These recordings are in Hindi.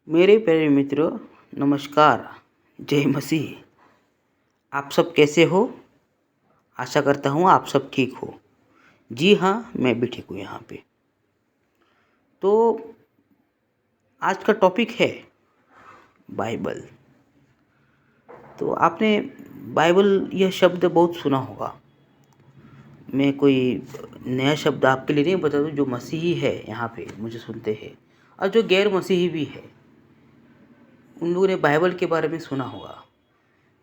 मेरे प्यारे मित्रों, नमस्कार। जय मसीह। आप सब कैसे हो? आशा करता हूँ आप सब ठीक हो। जी हाँ, मैं भी ठीक हूँ यहाँ पे। तो आज का टॉपिक है बाइबल। तो आपने बाइबल यह शब्द बहुत सुना होगा। मैं कोई नया शब्द आपके लिए नहीं बता दूँ। जो मसीही है यहाँ पे मुझे सुनते हैं, और जो गैर मसीही भी है, उन लोगों ने बाइबल के बारे में सुना होगा।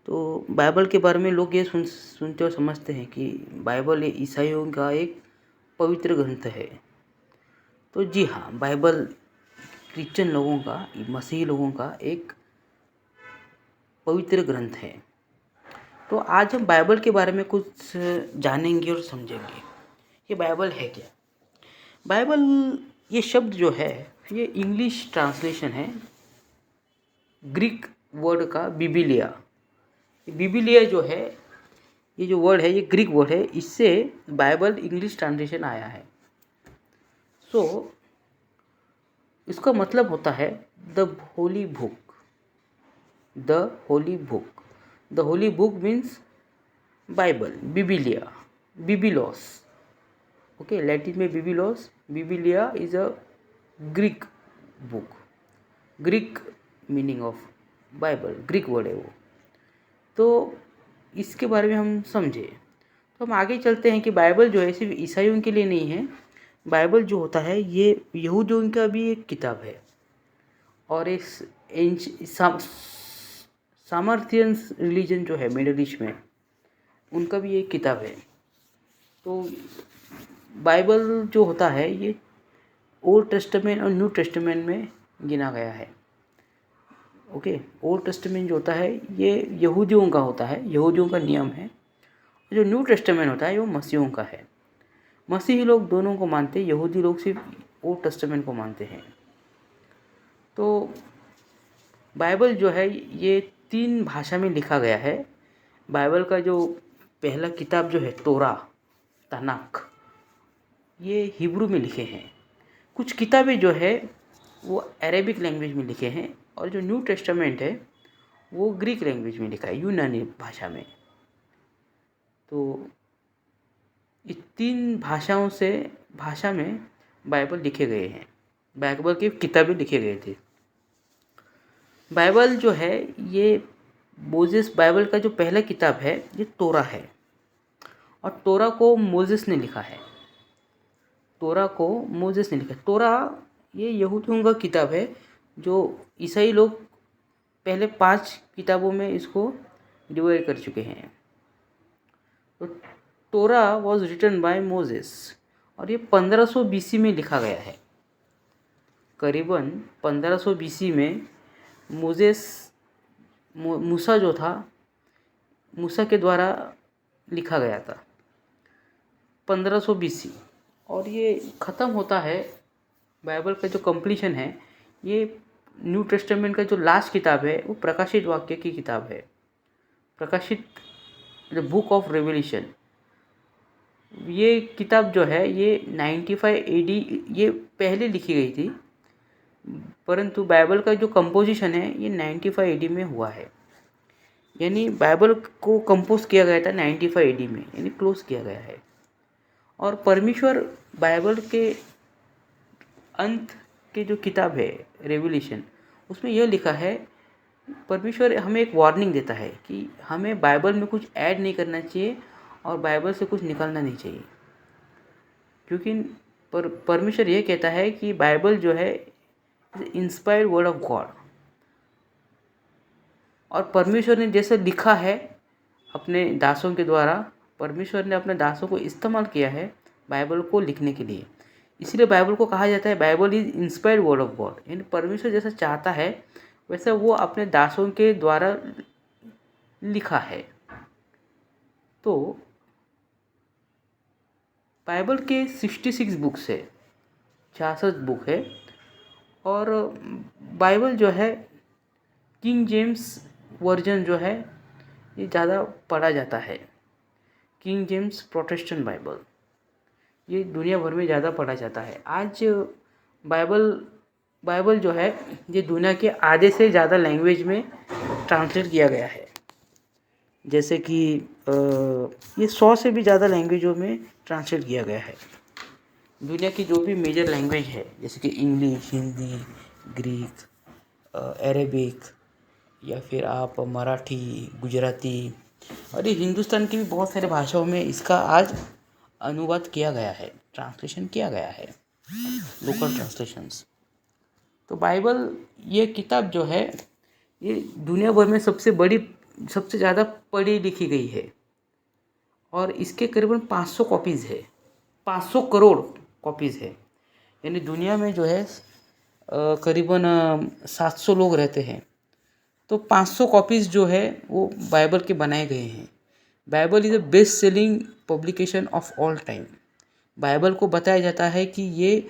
तो बाइबल के बारे में लोग ये सुनते और समझते हैं कि बाइबल ये ईसाइयों का एक पवित्र ग्रंथ है। तो जी हाँ, बाइबल क्रिश्चियन लोगों का, मसीही लोगों का एक पवित्र ग्रंथ है। तो आज हम बाइबल के बारे में कुछ जानेंगे और समझेंगे। ये बाइबल है क्या? बाइबल ये शब्द जो है, ये इंग्लिश ट्रांसलेशन है ग्रीक वर्ड का बिबिलिया। बिबिलिया जो है, ये जो वर्ड है, ये ग्रीक वर्ड है। इससे बाइबल इंग्लिश ट्रांसलेशन आया है। सो इसका मतलब होता है the holy book. The holy book. The holy book means Bible, बिबिलिया, बिबिलोस। ओके, लैटिन में बिबिलोस। बिबिलिया is a Greek book. Greek meaning of Bible, Greek word है वो। तो इसके बारे में हम समझे तो हम आगे चलते हैं कि बाइबल जो है सिर्फ ईसाइयों के लिए नहीं है। बाइबल जो होता है ये यहूदियों का भी एक किताब है, और इस सामर्थ्यंस रिलीजन जो है मिडिल ईस्ट में, उनका भी एक किताब है। तो बाइबल जो होता है ये ओल्ड टेस्टामेंट और न्यू टेस्टामेंट में गिना गया है। ओके, ओल्ड टेस्टामेंट जो होता है ये यहूदियों का होता है, यहूदियों का नियम है। जो न्यू टेस्टामेंट होता है वो मसीहों का है। मसीही लोग दोनों को मानते हैं, यहूदी लोग सिर्फ ओल्ड टेस्टामेंट को मानते हैं। तो बाइबल जो है ये 3 भाषा में लिखा गया है। बाइबल का जो पहला किताब जो है तोरा, तनाक, ये हिब्रू में लिखे हैं। कुछ किताबें जो है वो अरेबिक लैंग्वेज में लिखे हैं, और जो न्यू टेस्टामेंट है वो ग्रीक लैंग्वेज में लिखा है, यूनानी भाषा में। तो इस 3 भाषा में बाइबल लिखे गए हैं। बाइबल की किताबें लिखे गए थे। बाइबल जो है ये मोजेस, बाइबल का जो पहला किताब है ये तोरा है, और तोरा को मोजेस ने लिखा है। तोरा को मोजेस ने लिखा। तोरा ये यहूदियों का किताब है, जो ईसाई लोग पहले 5 किताबों में इसको डिवाइड कर चुके हैं। तो तोरा वॉज रिटन बाय मोजेस, और ये 1500 BC में लिखा गया है। करीबन 1500 BC में मूसा जो था, मूसा के द्वारा लिखा गया था 1500 BC। और ये ख़त्म होता है, बाइबल का जो कंप्लीशन है, ये न्यू टेस्टामेंट का जो लास्ट किताब है वो प्रकाशित वाक्य की किताब है। प्रकाशित, द बुक ऑफ रेवल्यूशन। ये किताब जो है ये 95 AD ये पहले लिखी गई थी, परंतु बाइबल का जो कंपोजिशन है ये 95 AD में हुआ है। यानी बाइबल को कंपोज किया गया था 95 AD में, यानी क्लोज किया गया है। और परमेश्वर बाइबल के अंत के जो किताब है रेवल्यूशन, उसमें यह लिखा है, परमेश्वर हमें एक वार्निंग देता है कि हमें बाइबल में कुछ ऐड नहीं करना चाहिए और बाइबल से कुछ निकालना नहीं चाहिए। क्योंकि परमेश्वर यह कहता है कि बाइबल जो है इंस्पायर्ड वर्ड ऑफ गॉड, और परमेश्वर ने जैसे लिखा है अपने दासों के द्वारा, परमेश्वर ने अपने दासों को इस्तेमाल किया है बाइबल को लिखने के लिए। इसीलिए बाइबल को कहा जाता है Bible is inspired word of God. यानी परमेश्वर जैसा चाहता है वैसा वो अपने दासों के द्वारा लिखा है। तो बाइबल के 66 बुक्स है, 66 बुक है। और बाइबल जो है किंग जेम्स वर्जन जो है ये ज़्यादा पढ़ा जाता है। किंग जेम्स प्रोटेस्टेंट बाइबल ये दुनिया भर में ज़्यादा पढ़ा जाता है। आज बाइबल बाइबल जो है ये दुनिया के आधे से ज़्यादा लैंग्वेज में ट्रांसलेट किया गया है। जैसे कि ये 100 से भी ज़्यादा लैंग्वेजों में ट्रांसलेट किया गया है। दुनिया की जो भी मेजर लैंग्वेज है जैसे कि इंग्लिश, हिंदी, ग्रीक, अरेबिक या फिर आप मराठी, गुजराती और ये हिंदुस्तान की भी बहुत सारे भाषाओं में इसका आज अनुवाद किया गया है, ट्रांसलेशन किया गया है, लोकल ट्रांसलेशंस। तो बाइबल ये किताब जो है ये दुनिया भर में सबसे ज़्यादा पढ़ी लिखी गई है और इसके करीबन 500 कॉपीज़ है, 500 करोड़ कॉपीज़ है। यानी दुनिया में जो है करीबन 700 लोग रहते हैं, तो 500 कॉपीज़ जो है वो बाइबल के बनाए गए हैं। Bible is a best selling publication of all time. Bible को बताया जाता है कि ये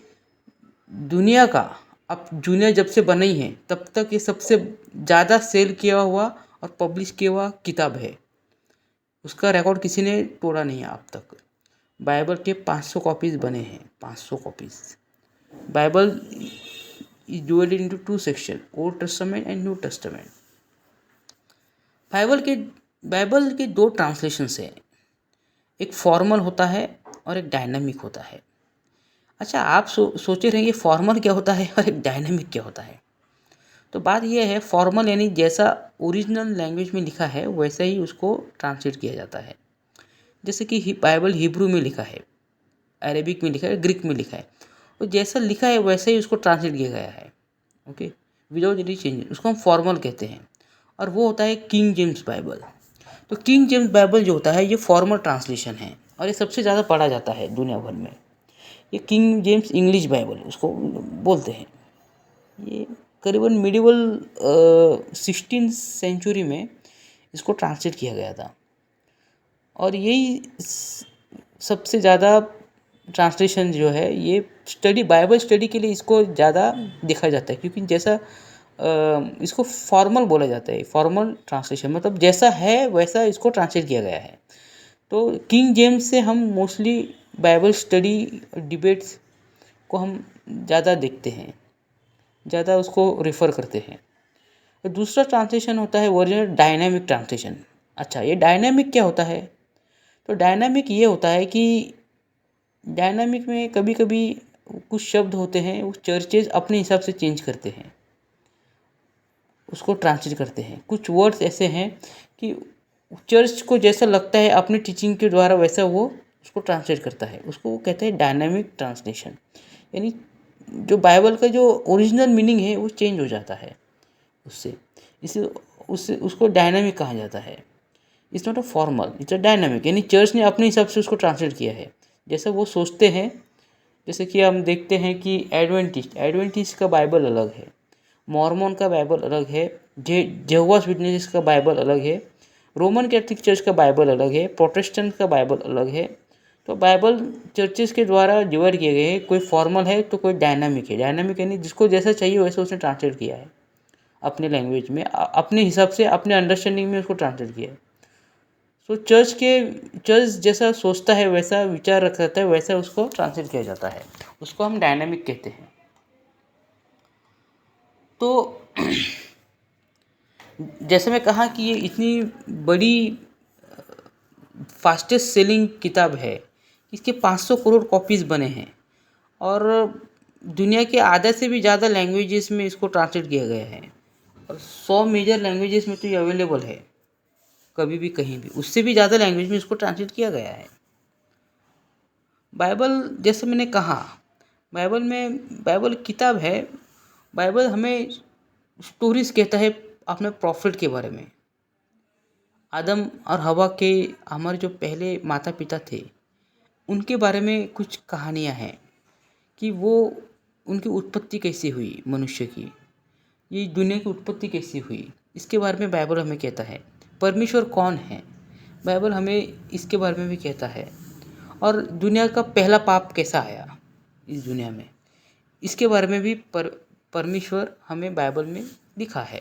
दुनिया का, अब दुनिया जब से बनी है तब तक ये सबसे ज़्यादा सेल किया हुआ और पब्लिश किया हुआ किताब है। उसका रिकॉर्ड किसी ने तोड़ा नहीं है अब तक। बाइबल के 500 कॉपीज़ बने हैं, 500 copies. Bible is divided into 2 section, old testament and new testament. Bible के 2 ट्रांसलेशंस हैं, एक फॉर्मल होता है और एक डायनामिक होता है। अच्छा, आप सोचे रहेंगे फॉर्मल क्या होता है और एक डायनामिक क्या होता है। तो बात यह है, फॉर्मल यानी जैसा ओरिजिनल लैंग्वेज में लिखा है वैसा ही उसको ट्रांसलेट किया जाता है। जैसे कि बाइबल हिब्रू में लिखा है, अरेबिक में लिखा है, ग्रीक में लिखा है, तो जैसा लिखा है वैसे ही उसको ट्रांसलेट किया गया है, ओके, विदाउट एनी चेंज। उसको हम फॉर्मल कहते हैं। और वो होता है किंग जेम्स बाइबल। तो किंग जेम्स बाइबल जो होता है ये फॉर्मल ट्रांसलेशन है और ये सबसे ज़्यादा पढ़ा जाता है दुनिया भर में। ये किंग जेम्स इंग्लिश बाइबल उसको बोलते हैं। ये करीबन मिडिवल 16th सेंचुरी में इसको ट्रांसलेट किया गया था और यही सबसे ज़्यादा ट्रांसलेशन जो है ये बाइबल स्टडी के लिए इसको ज़्यादा देखा जाता है, क्योंकि जैसा इसको फॉर्मल बोला जाता है। फॉर्मल ट्रांसलेशन मतलब जैसा है वैसा इसको ट्रांसलेट किया गया है। तो किंग जेम्स से हम मोस्टली बाइबल स्टडी डिबेट्स को हम ज़्यादा देखते हैं, ज़्यादा उसको रेफ़र करते हैं। तो दूसरा ट्रांसलेशन होता है ओरिजिनल डायनामिक ट्रांसलेशन। अच्छा, ये डायनामिक क्या होता है? तो डायनामिक ये होता है कि डायनामिक में कभी कभी कुछ शब्द होते हैं वो चर्चेज अपने हिसाब से चेंज करते हैं, उसको ट्रांसलेट करते हैं। कुछ वर्ड्स ऐसे हैं कि चर्च को जैसा लगता है अपनी टीचिंग के द्वारा वैसा वो उसको ट्रांसलेट करता है, उसको वो कहते हैं डायनामिक ट्रांसलेशन। यानी जो बाइबल का जो ओरिजिनल मीनिंग है वो चेंज हो जाता है उससे उसको डायनामिक कहा जाता है। It's not a formal, it's a dynamic. यानी चर्च ने अपने हिसाब से उसको ट्रांसलेट किया है जैसा वो सोचते हैं। जैसे कि हम देखते हैं कि एडवेंटिस्ट का बाइबल अलग है, मॉर्मन का बाइबल अलग है, जेहोवास विटनेसेस का बाइबल अलग है, रोमन कैथोलिक चर्च का बाइबल अलग है, प्रोटेस्टेंट का बाइबल अलग है। तो बाइबल चर्चेस के द्वारा डिवाइड किए गए हैं, कोई फॉर्मल है तो कोई डायनामिक है। डायनामिक यानी जिसको जैसा चाहिए वैसे उसने ट्रांसलेट किया है अपने लैंग्वेज में, अपने हिसाब से, अपने अंडरस्टैंडिंग में उसको ट्रांसलेट किया है। तो चर्च जैसा सोचता है, वैसा विचार रखता है, वैसा उसको ट्रांसलेट किया जाता है, उसको हम डायनामिक कहते हैं। तो जैसे मैं कहा कि ये इतनी बड़ी फास्टेस्ट सेलिंग किताब है, इसके 500 करोड़ कॉपीज़ बने हैं और दुनिया के आधे से भी ज़्यादा लैंग्वेजेस में इसको ट्रांसलेट किया गया है और 100 मेजर लैंग्वेजेस में तो ये अवेलेबल है, कभी भी कहीं भी। उससे भी ज़्यादा लैंग्वेज में इसको ट्रांसलेट किया गया है। बाइबल, जैसे मैंने कहा, बाइबल किताब है। बाइबल हमें स्टोरीज कहता है अपने प्रॉफिट के बारे में। आदम और हवा के, हमारे जो पहले माता पिता थे, उनके बारे में कुछ कहानियाँ हैं कि वो उनकी उत्पत्ति कैसे हुई, मनुष्य की, ये दुनिया की उत्पत्ति कैसे हुई, इसके बारे में बाइबल हमें कहता है। परमेश्वर कौन है, बाइबल हमें इसके बारे में भी कहता है। और दुनिया का पहला पाप कैसा आया इस दुनिया में, इसके बारे में भी परमेश्वर हमें बाइबल में लिखा है।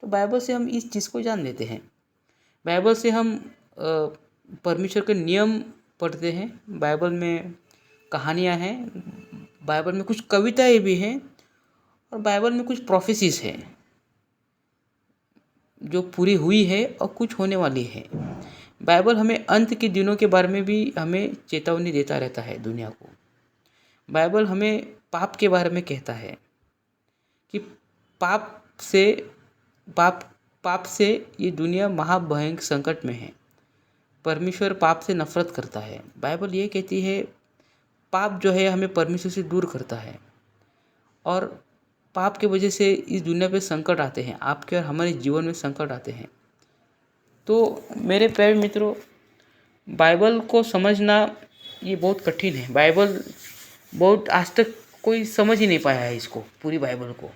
तो बाइबल से हम इस चीज़ को जान लेते हैं। बाइबल से हम परमेश्वर के नियम पढ़ते हैं। बाइबल में कहानियाँ हैं, बाइबल में कुछ कविताएं भी हैं और बाइबल में कुछ प्रोफेसीज है जो पूरी हुई है और कुछ होने वाली है। बाइबल हमें अंत के दिनों के बारे में भी हमें चेतावनी देता रहता है दुनिया को। बाइबल हमें पाप के बारे में कहता है कि पाप से पाप पाप से ये दुनिया महाभयंकर संकट में है। परमेश्वर पाप से नफरत करता है। बाइबल ये कहती है पाप जो है हमें परमेश्वर से दूर करता है और पाप की वजह से इस दुनिया पे संकट आते हैं, आपके और हमारे जीवन में संकट आते हैं। तो मेरे प्यारे मित्रों, बाइबल को समझना ये बहुत कठिन है। बाइबल बहुत आज तक कोई समझ ही नहीं पाया है इसको, पूरी बाइबल को,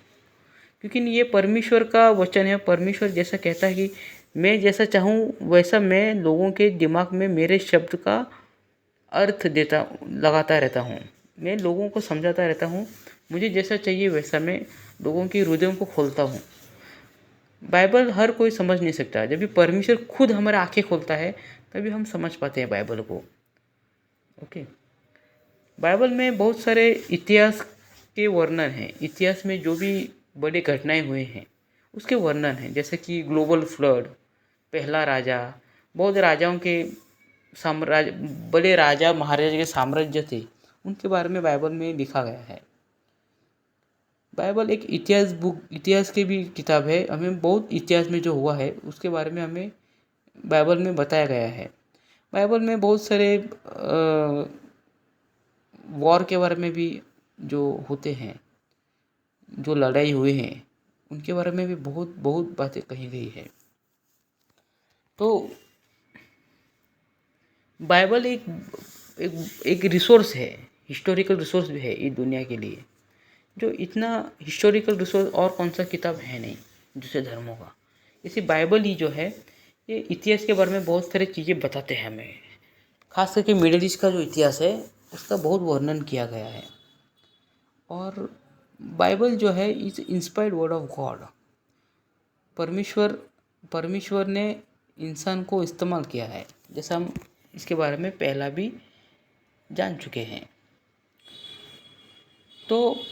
क्योंकि ये परमेश्वर का वचन है। परमेश्वर जैसा कहता है कि मैं जैसा चाहूँ वैसा मैं लोगों के दिमाग में मेरे शब्द का अर्थ लगाता रहता हूँ। मैं लोगों को समझाता रहता हूँ। मुझे जैसा चाहिए वैसा मैं लोगों के हृदयों को खोलता हूँ। बाइबल हर कोई समझ नहीं सकता। जब भी परमेश्वर खुद हमारे आंखें खोलता है तभी हम समझ पाते हैं बाइबल को। ओके, बाइबल में बहुत सारे इतिहास के वर्णन हैं। इतिहास में जो भी बड़े घटनाएं हुए हैं उसके वर्णन हैं, जैसे कि ग्लोबल फ्लड, पहला राजा, बहुत राजाओं के साम्राज्य, बड़े राजा महाराजा के साम्राज्य थे, उनके बारे में बाइबल में लिखा गया है। बाइबल एक इतिहास की भी किताब है। हमें बहुत इतिहास में जो हुआ है उसके बारे में हमें बाइबल में बताया गया है। बाइबल में बहुत सारे वॉर के बारे में भी जो होते हैं, जो लड़ाई हुए हैं, उनके बारे में भी बहुत बहुत बातें कही गई है। तो बाइबल एक रिसोर्स है, हिस्टोरिकल रिसोर्स भी है इस दुनिया के लिए। जो इतना हिस्टोरिकल रिसोर्स और कौन सा किताब है नहीं दूसरे धर्मों का। इसी बाइबल ही जो है ये इतिहास के बारे में बहुत सारी चीज़ें बताते हैं हमें। खास करके मिडिल ईस्ट का जो इतिहास है उसका बहुत वर्णन किया गया है। और बाइबल जो है is inspired word of God. परमेश्वर ने इंसान को इस्तेमाल किया है, जैसा हम इसके बारे में पहला भी जान चुके हैं। तो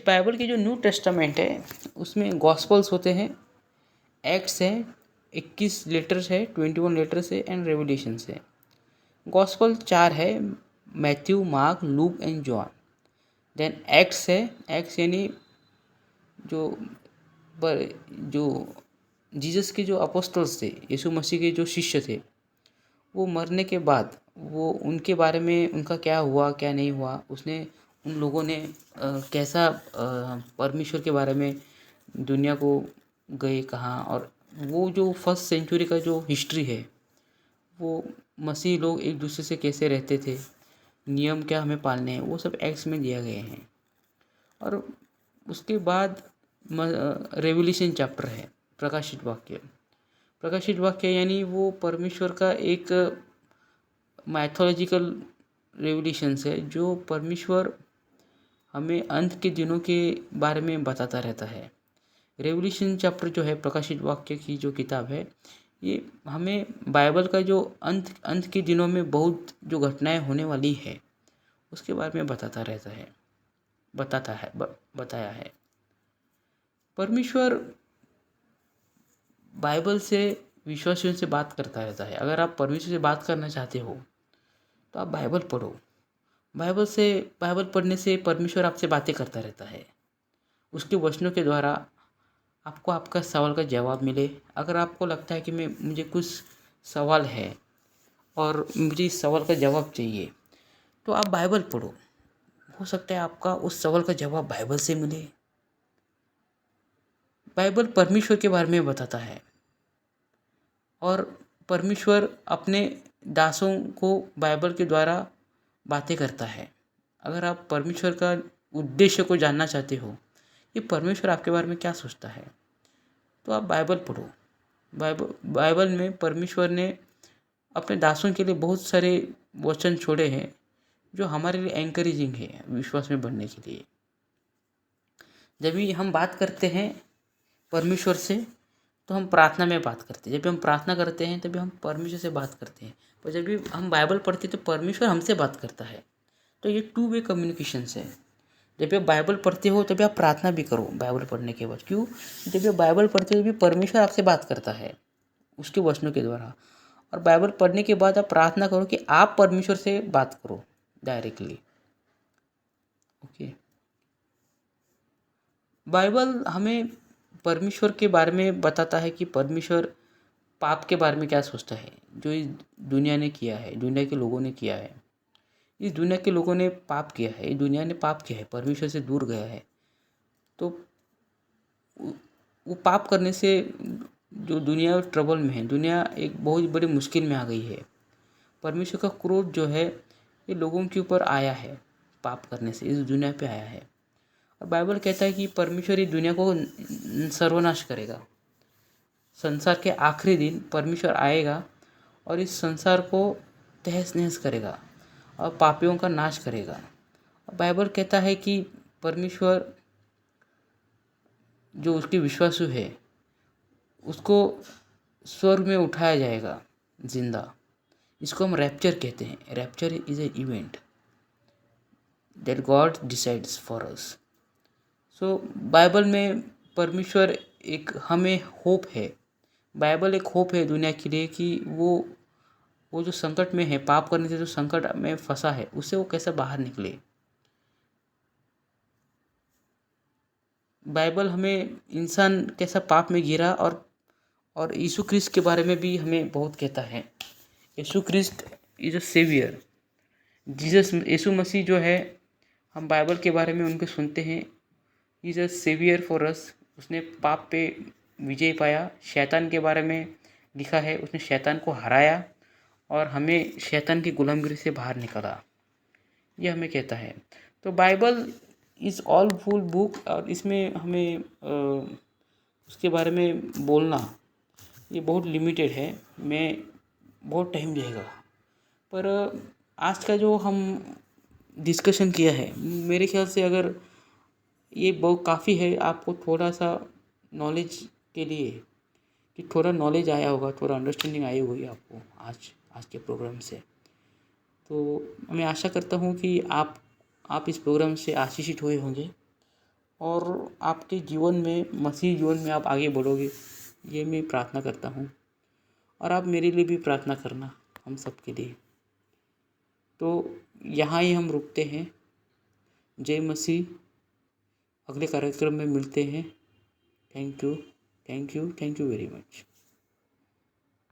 बाइबल की जो न्यू टेस्टामेंट है उसमें गॉस्पल्स होते हैं, एक्ट्स है, 21 लेटर्स है, 21 लेटर्स है एंड रेवलेशंस है। गॉस्पल 4 है, Matthew, Mark, Luke and John. Then Acts है, एक्ट्स यानी जो जीसस के जो अपोस्टल्स थे, यीशु मसीह के जो शिष्य थे, वो मरने के बाद वो उनके बारे में उनका क्या हुआ क्या नहीं हुआ, उसने उन लोगों ने कैसा परमेश्वर के बारे में दुनिया को गए कहाँ, और वो जो फर्स्ट सेंचुरी का जो हिस्ट्री है, वो मसीह लोग एक दूसरे से कैसे रहते थे, नियम क्या हमें पालने हैं, वो सब एक्ट्स में दिया गए हैं। और उसके बाद रेवल्यूशन चैप्टर है, प्रकाशित वाक्य यानी वो परमेश्वर का एक मैथोलॉजिकल रेवल्यूशंस है जो परमेश्वर हमें अंत के दिनों के बारे में बताता रहता है। रेवल्यूशन चैप्टर जो है, प्रकाशित वाक्य की जो किताब है, ये हमें बाइबल का जो अंत के दिनों में बहुत जो घटनाएं होने वाली है उसके बारे में बताया है। परमेश्वर बाइबल से विश्वासियों से बात करता रहता है। अगर आप परमेश्वर से बात करना चाहते हो तो आप बाइबल पढ़ो। बाइबल पढ़ने से परमेश्वर आपसे बातें करता रहता है। उसके वचनों के द्वारा आपको आपका सवाल का जवाब मिले। अगर आपको लगता है कि मुझे कुछ सवाल है और मुझे इस सवाल का जवाब चाहिए, तो आप बाइबल पढ़ो। हो सकता है आपका उस सवाल का जवाब बाइबल से मिले। बाइबल परमेश्वर के बारे में बताता है और परमेश्वर अपने दासों को बाइबल के द्वारा बातें करता है। अगर आप परमेश्वर का उद्देश्य को जानना चाहते हो, ये परमेश्वर आपके बारे में क्या सोचता है, तो आप बाइबल पढ़ो। बाइबल में परमेश्वर ने अपने दासों के लिए बहुत सारे वचन छोड़े हैं जो हमारे लिए एनकरेजिंग है विश्वास में बढ़ने के लिए। जब भी हम बात करते हैं परमेश्वर से तो हम प्रार्थना में बात करते हैं। जब भी हम प्रार्थना करते हैं तभी हम परमेश्वर से बात करते हैं। पर जब भी हम बाइबल पढ़ते हैं तो परमेश्वर हमसे बात करता है। तो ये 2 वे कम्युनिकेशन है। जब आप बाइबल पढ़ते हो तभी आप प्रार्थना भी करो बाइबल पढ़ने के बाद। क्यों? जब आप बाइबल पढ़ते हो तभी परमेश्वर आपसे बात करता है उसके वचनों के द्वारा। और बाइबल पढ़ने के बाद आप प्रार्थना करो कि आप परमेश्वर से बात करो डायरेक्टली। ओके। बाइबल हमें परमेश्वर के बारे में बताता है कि परमेश्वर पाप के बारे में क्या सोचता है, जो इस दुनिया ने किया है, दुनिया के लोगों ने किया है। इस दुनिया के लोगों ने पाप किया है, इस दुनिया ने पाप किया है, परमेश्वर से दूर गया है। तो वो पाप करने से जो दुनिया ट्रबल में है, दुनिया एक बहुत बड़ी मुश्किल में आ गई है। परमेश्वर का क्रोध जो है ये लोगों के ऊपर आया है, पाप करने से इस दुनिया पे आया है। और बाइबल कहता है कि परमेश्वर इस दुनिया को सर्वनाश करेगा। संसार के आखिरी दिन परमेश्वर आएगा और इस संसार को तहस नहस करेगा और पापियों का नाश करेगा। बाइबल कहता है कि परमेश्वर जो उसके विश्वासु है उसको स्वर्ग में उठाया जाएगा जिंदा। इसको हम रैप्चर कहते हैं। Rapture is a event that God decides for us. So Bible में परमेश्वर एक हमें होप है। बाइबल एक होप है दुनिया के लिए कि वो जो संकट में है, पाप करने से जो संकट में फंसा है, उससे वो कैसे बाहर निकले। बाइबल हमें इंसान कैसा पाप में गिरा और यीशु क्रिस्ट के बारे में भी हमें बहुत कहता है। Yishu Christ is a saviour. Jesus Yishu Masih जो है, हम बाइबल के बारे में उनके सुनते हैं। Is a saviour for us. उसने पाप पे विजय पाया। शैतान के बारे में लिखा है, उसने शैतान को हराया और हमें शैतान की गुलामगिरी से बाहर निकाला, ये हमें कहता है। तो Bible is all full book और इसमें हमें उसके बारे में बोलना ये बहुत लिमिटेड है। मैं बहुत टाइम लगेगा, पर आज का जो हम डिस्कशन किया है, मेरे ख्याल से अगर ये बहुत काफ़ी है आपको थोड़ा सा नॉलेज के लिए, कि थोड़ा नॉलेज आया होगा, थोड़ा अंडरस्टैंडिंग आई होगी आपको आज के प्रोग्राम से। तो मैं आशा करता हूँ कि आप इस प्रोग्राम से आशीषित हुए होंगे और आपके जीवन में, मसीह जीवन में आप आगे बढ़ोगे, ये मैं प्रार्थना करता हूँ। और आप मेरे लिए भी प्रार्थना करना, हम सब के लिए। तो यहाँ ही हम रुकते हैं। जय मसीह। अगले कार्यक्रम में मिलते हैं। Thank you, thank you, thank you very much.